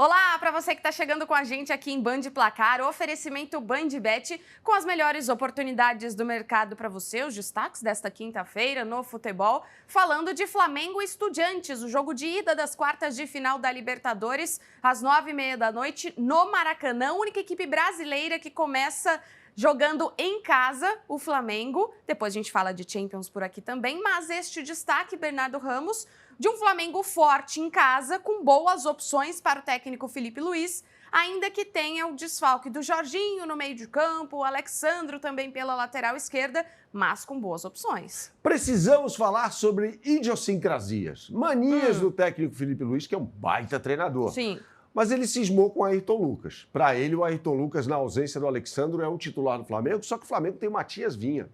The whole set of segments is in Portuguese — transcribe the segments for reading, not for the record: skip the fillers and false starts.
Olá, para você que está chegando com a gente aqui em Band Placar, oferecimento BandBet com as melhores oportunidades do mercado para você, os destaques desta quinta-feira no futebol, falando de Flamengo e Estudiantes, o jogo de ida das quartas de final da Libertadores, às 9h30 da noite, no Maracanã, única equipe brasileira que começa jogando em casa, o Flamengo. Depois a gente fala de Champions por aqui também, mas este destaque, Bernardo Ramos, de um Flamengo forte em casa, com boas opções para o técnico Felipe Luiz, ainda que tenha o desfalque do Jorginho no meio de campo, o Alexandro também pela lateral esquerda, mas com boas opções. Precisamos falar sobre idiosincrasias, manias do técnico Felipe Luiz, que é um baita treinador. Sim. Mas ele cismou com o Ayrton Lucas. Para ele, o Ayrton Lucas, na ausência do Alexandro, é um titular do Flamengo, só que o Flamengo tem o Matias Vinha,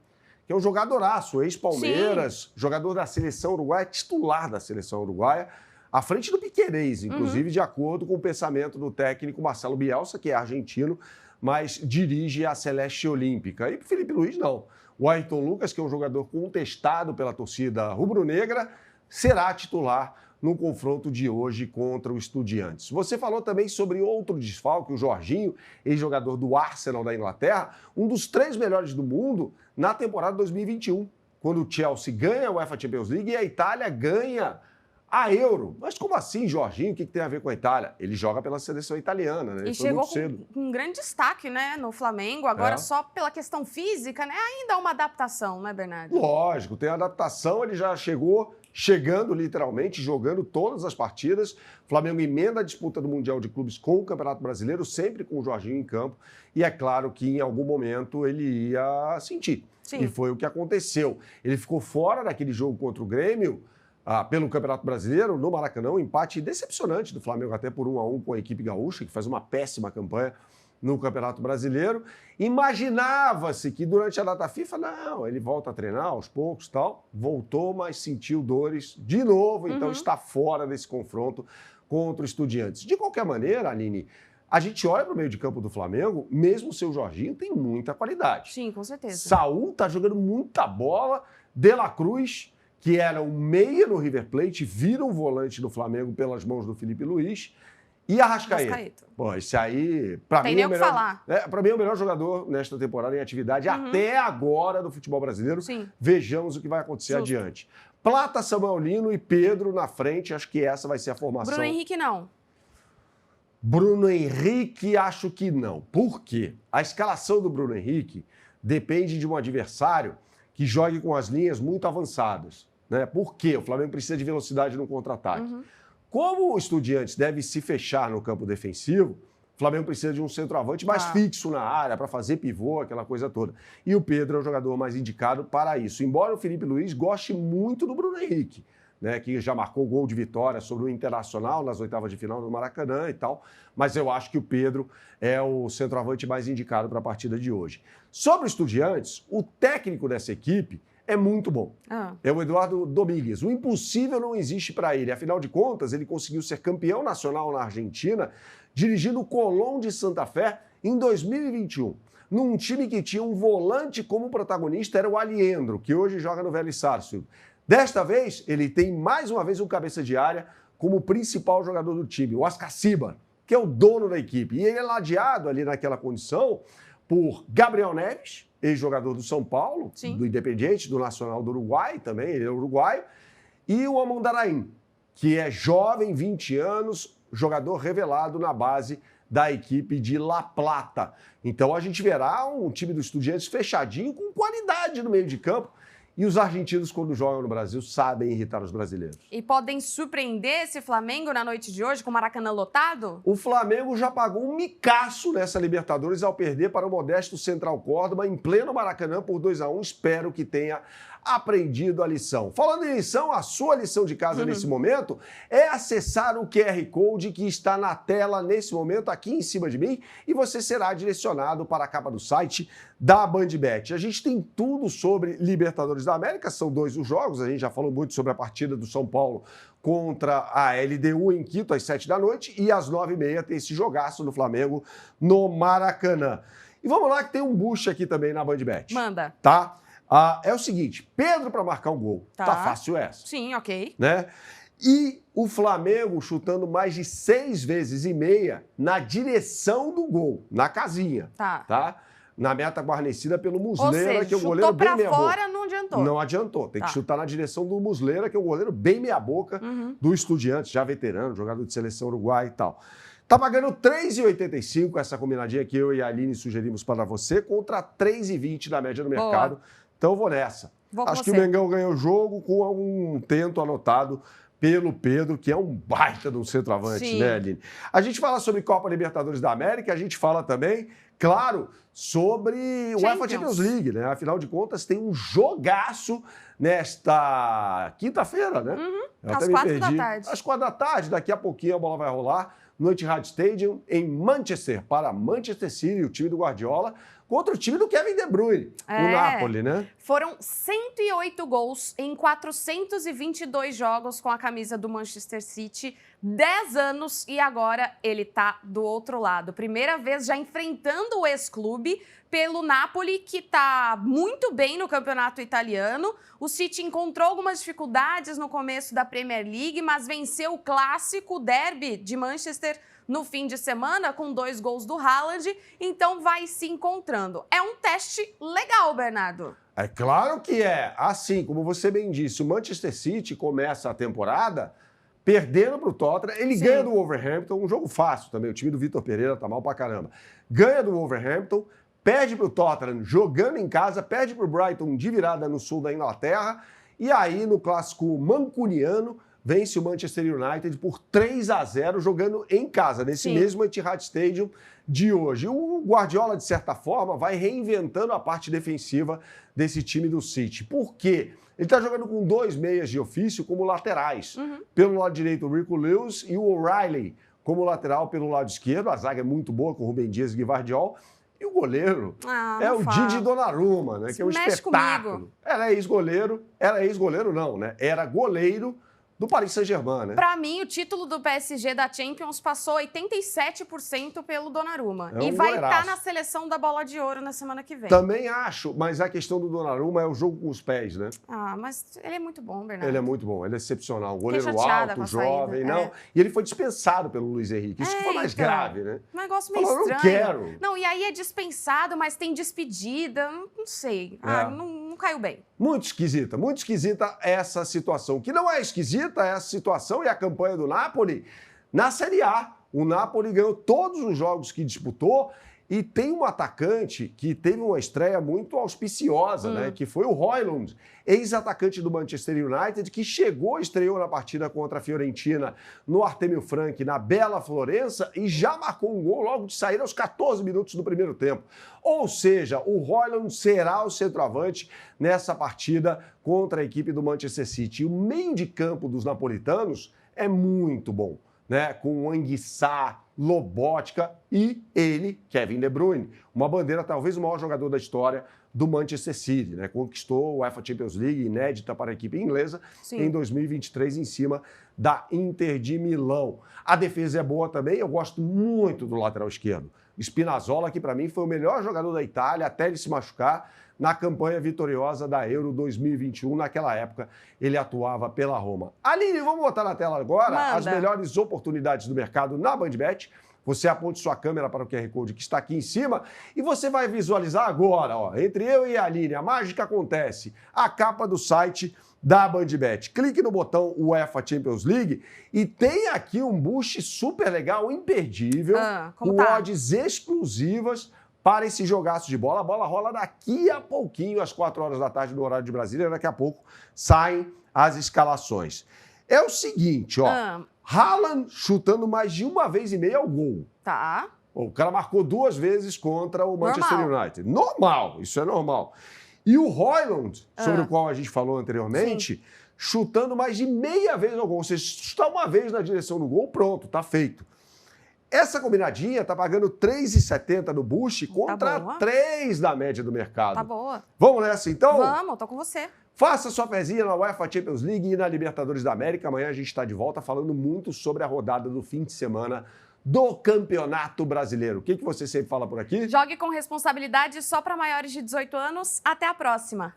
que é um jogadoraço, ex-Palmeiras, jogador da seleção uruguaia, titular da seleção uruguaia, à frente do Piquerez, inclusive, de acordo com o pensamento do técnico Marcelo Bielsa, que é argentino, mas dirige a Celeste Olímpica. E para o Felipe Luiz, não. O Ayrton Lucas, que é um jogador contestado pela torcida rubro-negra, será titular no confronto de hoje contra o Estudiantes. Você falou também sobre outro desfalque, o Jorginho, ex-jogador do Arsenal da Inglaterra, um dos 3 melhores do mundo na temporada 2021, quando o Chelsea ganha a UEFA Champions League e a Itália ganha a Euro. Mas como assim, Jorginho? O que tem a ver com a Itália? Ele joga pela seleção italiana, né? Ele chegou com um grande destaque, né, no Flamengo, agora só pela questão física, né? Ainda há uma adaptação, né, Bernardo? Lógico, tem adaptação, ele já chegando literalmente, jogando todas as partidas. O Flamengo emenda a disputa do Mundial de Clubes com o Campeonato Brasileiro, sempre com o Jorginho em campo. E é claro que em algum momento ele ia sentir. Sim. E foi o que aconteceu. Ele ficou fora daquele jogo contra o Grêmio, pelo Campeonato Brasileiro, no Maracanã, um empate decepcionante do Flamengo, até por 1-1 com a equipe gaúcha, que faz uma péssima campanha no Campeonato Brasileiro. Imaginava-se que durante a data FIFA, não, ele volta a treinar aos poucos e tal. Voltou, mas sentiu dores de novo, então está fora desse confronto contra o Estudiantes. De qualquer maneira, Aline, a gente olha para o meio de campo do Flamengo, mesmo o seu Jorginho tem muita qualidade. Sim, com certeza. Saúl está jogando muita bola, De La Cruz, que era um meia no River Plate, vira um volante do Flamengo pelas mãos do Felipe Luiz. E Arrascaeta. Pô, esse aí, para mim, é o melhor. Para mim, é o melhor jogador nesta temporada em atividade até agora do futebol brasileiro. Sim. Vejamos o que vai acontecer adiante. Plata, Samuel Lino e Pedro na frente. Acho que essa vai ser a formação. Bruno Henrique, não. Bruno Henrique, acho que não. Por quê? A escalação do Bruno Henrique depende de um adversário que jogue com as linhas muito avançadas, né? Por quê? O Flamengo precisa de velocidade no contra-ataque. Como o Estudiantes deve se fechar no campo defensivo, o Flamengo precisa de um centroavante mais fixo na área, para fazer pivô, aquela coisa toda. E o Pedro é o jogador mais indicado para isso. Embora o Felipe Luiz goste muito do Bruno Henrique, né, que já marcou gol de vitória sobre o Internacional nas oitavas de final do Maracanã e tal, mas eu acho que o Pedro é o centroavante mais indicado para a partida de hoje. Sobre o Estudiantes, o técnico dessa equipe é muito bom. É o Eduardo Domingues. O impossível não existe para ele. Afinal de contas, ele conseguiu ser campeão nacional na Argentina, dirigindo o Colón de Santa Fé em 2021. Num time que tinha um volante como protagonista, era o Aliendro, que hoje joga no Vélez Sarsfield. Desta vez, ele tem mais uma vez um cabeça de área como principal jogador do time, o Ascaciba, que é o dono da equipe. E ele é ladeado ali naquela condição por Gabriel Neves, ex-jogador do São Paulo, do Independiente, do Nacional do Uruguai também, ele é uruguaio, e o Amondarain, que é jovem, 20 anos, jogador revelado na base da equipe de La Plata. Então a gente verá um time do Estudiantes fechadinho, com qualidade no meio de campo. E os argentinos, quando jogam no Brasil, sabem irritar os brasileiros. E podem surpreender esse Flamengo na noite de hoje, com o Maracanã lotado? O Flamengo já pagou um micaço nessa Libertadores ao perder para o modesto Central Córdoba em pleno Maracanã por 2-1. Espero que tenha aprendido a lição. Falando em lição, a sua lição de casa nesse momento é acessar o QR Code que está na tela nesse momento, aqui em cima de mim, e você será direcionado para a capa do site da BandBet. A gente tem tudo sobre Libertadores da América, são 2 os jogos, a gente já falou muito sobre a partida do São Paulo contra a LDU em Quito, às 7 da noite, e às 9h30 tem esse jogaço do Flamengo no Maracanã. E vamos lá que tem um boost aqui também na BandBet. Manda. Tá? É o seguinte, Pedro para marcar um gol. Tá fácil essa. Sim, ok. Né? E o Flamengo chutando mais de 6,5 vezes na direção do gol, na casinha, tá? Na meta guarnecida pelo Muslera, que é um goleiro bem meia-boca. Chutou pra fora, não adiantou. Não adiantou. Tem que chutar na direção do Muslera, que é um goleiro bem meia-boca do Estudiantes, já veterano, jogador de seleção uruguaia e tal. Tá pagando R$ 3,85 essa combinadinha que eu e a Aline sugerimos para você, contra R$ 3,20 da média do mercado. Então eu vou nessa. Acho que o Mengão ganhou o jogo com um tento anotado pelo Pedro, que é um baita de um centroavante, né, Aline? A gente fala sobre Copa Libertadores da América, a gente fala também, claro, sobre o UEFA Champions League, né? Afinal de contas, tem um jogaço nesta quinta-feira, né? Às 4 da tarde. Às 4 da tarde, daqui a pouquinho a bola vai rolar no Etihad Stadium, em Manchester, para Manchester City, o time do Guardiola, contra o time do Kevin De Bruyne, o Napoli, né? Foram 108 gols em 422 jogos com a camisa do Manchester City, 10 anos, e agora ele tá do outro lado. Primeira vez já enfrentando o ex-clube pelo Napoli, que tá muito bem no campeonato italiano. O City encontrou algumas dificuldades no começo da Premier League, mas venceu o clássico derby de Manchester no fim de semana, com 2 gols do Haaland, então vai se encontrando. É um teste legal, Bernardo. É claro que é. Assim, como você bem disse, o Manchester City começa a temporada perdendo para o Tottenham. Ele ganha do Wolverhampton, um jogo fácil também. O time do Vitor Pereira tá mal pra caramba. Ganha do Wolverhampton, perde para o Tottenham jogando em casa, perde para o Brighton de virada no sul da Inglaterra. E aí, no clássico mancuniano, vence o Manchester United por 3-0 jogando em casa, nesse mesmo Etihad Stadium de hoje. O Guardiola, de certa forma, vai reinventando a parte defensiva desse time do City. Por quê? Ele está jogando com 2 meias de ofício como laterais. Pelo lado direito, o Rico Lewis e o O'Reilly como lateral pelo lado esquerdo. A zaga é muito boa com o Rubem Dias e Gvardiol. E o goleiro é o Didi Donnarumma, né? Que é um espetáculo. Comigo. Era ex-goleiro não, né? Era goleiro do Paris Saint-Germain, né? Pra mim, o título do PSG da Champions passou 87% pelo Donnarumma. É um e vai estar na seleção da Bola de Ouro na semana que vem. Também acho, mas a questão do Donnarumma é o jogo com os pés, né? Mas ele é muito bom, Bernardo. Ele é muito bom, ele é excepcional. Um goleiro alto, jovem, não. E ele foi dispensado pelo Luiz Henrique. Isso que foi mais grave, né? Um negócio meio estranho. Não quero. Não, e aí é dispensado, mas tem despedida. Não sei. Não caiu bem. Muito esquisita essa situação. O que não é esquisita é a situação e a campanha do Napoli na Série A. O Napoli ganhou todos os jogos que disputou e tem um atacante que teve uma estreia muito auspiciosa, né? Que foi o Højlund, ex-atacante do Manchester United, que estreou na partida contra a Fiorentina no Artemio Franchi, na bela Florença, e já marcou um gol logo de sair aos 14 minutos do primeiro tempo. Ou seja, o Højlund será o centroavante nessa partida contra a equipe do Manchester City. E o meio de campo dos napolitanos é muito bom, né? Com o Anguissa, Lobotka e ele, Kevin De Bruyne. Uma bandeira, talvez o maior jogador da história do Manchester City, né? Conquistou o UEFA Champions League, inédita para a equipe inglesa, em 2023, em cima da Inter de Milão. A defesa é boa também, eu gosto muito do lateral esquerdo. Spinazzola, que para mim foi o melhor jogador da Itália, até ele se machucar, na campanha vitoriosa da Euro 2021. Naquela época, ele atuava pela Roma. Aline, vamos botar na tela agora as melhores oportunidades do mercado na BandBet. Você aponte sua câmera para o QR Code que está aqui em cima e você vai visualizar agora, ó, entre eu e a Aline, a mágica acontece, a capa do site da BandBet. Clique no botão UEFA Champions League e tem aqui um boost super legal, imperdível, com odds exclusivas para esse jogaço de bola. A bola rola daqui a pouquinho, às 4 horas da tarde, no horário de Brasília. Daqui a pouco saem as escalações. É o seguinte, ó. Haaland chutando mais de 1,5 vezes ao gol. Tá. O cara marcou 2 vezes contra o Manchester United. Normal, isso é normal. E o Højlund, sobre o qual a gente falou anteriormente, chutando mais de 0,5 vezes ao gol. Você chutar uma vez na direção do gol, pronto, tá feito. Essa combinadinha tá pagando 3,70 no boost contra 3 da média do mercado. Tá boa. Vamos nessa então? Vamos, tô com você. Faça sua pezinha na UEFA Champions League e na Libertadores da América. Amanhã a gente está de volta falando muito sobre a rodada do fim de semana do Campeonato Brasileiro. O que você sempre fala por aqui? Jogue com responsabilidade só para maiores de 18 anos. Até a próxima.